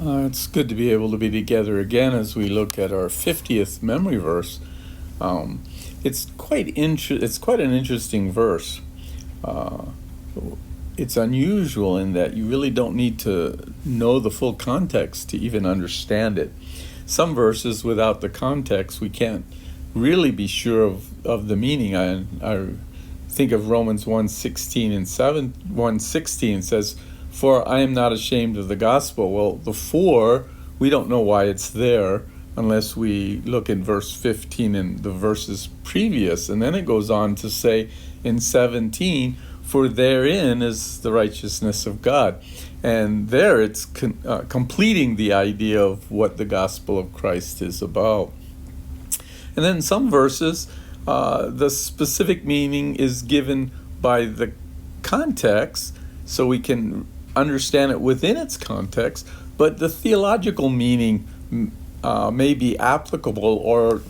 It's good to be able to be together again as we look at our 50th memory verse. Um, it's quite an interesting verse. Uh, it's unusual in that you really don't need to know the full context to even understand it. Some verses without the context we can't really be sure of the meaning. I think of Romans 1:16 and 1:16 says, "For I am not ashamed of the gospel." Well, the "for," we don't know why it's there unless we look in verse 15 and the verses previous. And then it goes on to say in 17, "For therein is the righteousness of God." And there it's completing the idea of what the gospel of Christ is about. And then in some verses, the specific meaning is given by the context, so we can understand it within its context, but the theological meaning may be applicable or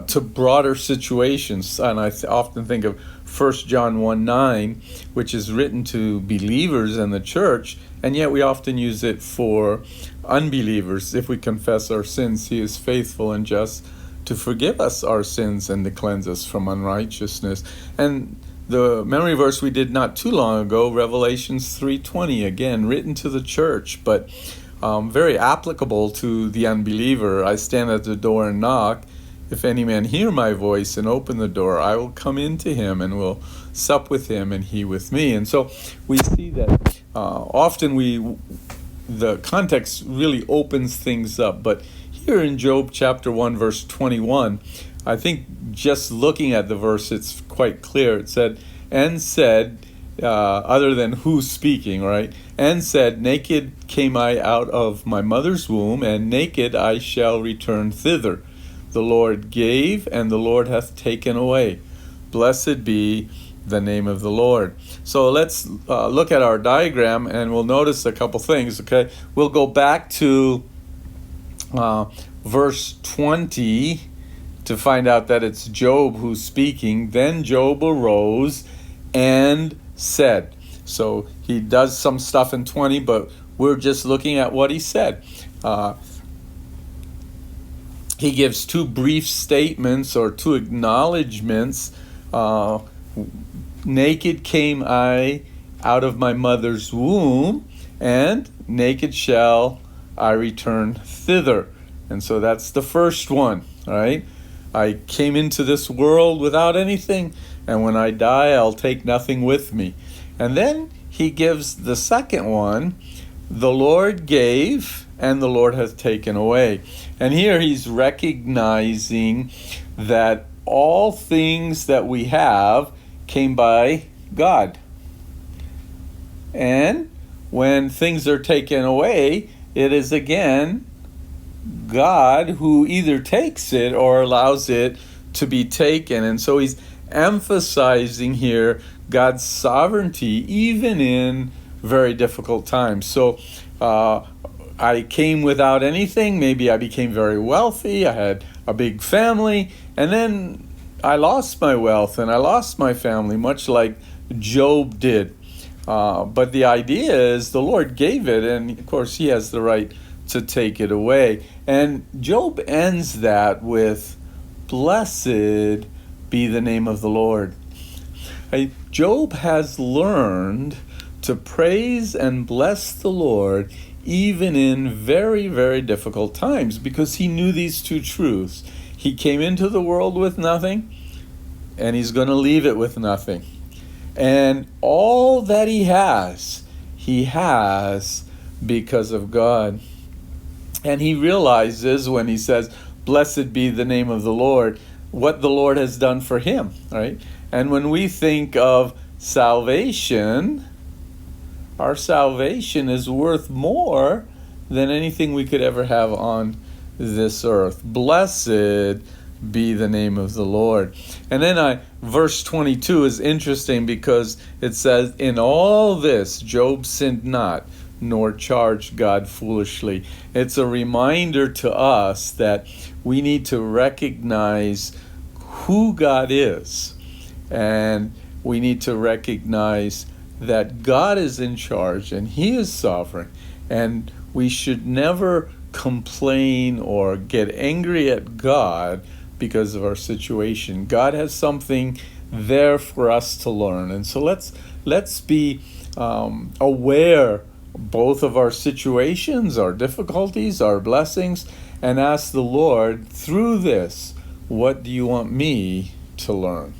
to broader situations. And I often think of 1 John 1:9, which is written to believers in the church, and yet we often use it for unbelievers. If we confess our sins, he is faithful and just to forgive us our sins and to cleanse us from unrighteousness. And the memory verse we did not too long ago, Revelations 3:20, again, written to the church, but very applicable to the unbeliever. "I stand at the door and knock. If any man hear my voice and open the door, I will come into him and will sup with him and he with me." And so we see that often the context really opens things up. But here in Job chapter 1, verse 21, I think just looking at the verse, it's quite clear. It said, other than who's speaking, right? "And said, naked came I out of my mother's womb, and naked I shall return thither. The Lord gave, and the Lord hath taken away. Blessed be the name of the Lord." So let's look at our diagram, and we'll notice a couple things, okay? We'll go back to verse 20 to find out that it's Job who's speaking. "Then Job arose and said." So he does some stuff in 20, but we're just looking at what he said. He gives two brief statements or two acknowledgments. "Naked came I out of my mother's womb, and naked shall I return thither." And so that's the first one, right? I came into this world without anything, and when I die, I'll take nothing with me. And then he gives the second one, "The Lord gave, and the Lord hath taken away." And here he's recognizing that all things that we have came by God. And when things are taken away, it is again God who either takes it or allows it to be taken. And so he's emphasizing here God's sovereignty even in very difficult times. So I came without anything. Maybe I became very wealthy. I had a big family. And then I lost my wealth and I lost my family, much like Job did. But the idea is the Lord gave it, and of course he has the right to take it away. And Job ends that with, "Blessed be the name of the Lord." Job has learned to praise and bless the Lord even in very, very difficult times, because he knew these two truths. He came into the world with nothing, and he's going to leave it with nothing. And all that he has because of God. And he realizes when he says, "Blessed be the name of the Lord," what the Lord has done for him, right? And when we think of salvation, our salvation is worth more than anything we could ever have on this earth. Blessed be the name of the Lord. And then verse 22 is interesting because it says, "In all this Job sinned not, nor charged God foolishly." It's a reminder to us that we need to recognize who God is, and we need to recognize that God is in charge and He is sovereign, and we should never complain or get angry at God because of our situation. God has something there for us to learn, and so let's be aware both of our situations, our difficulties, our blessings, and ask the Lord through this, what do you want me to learn?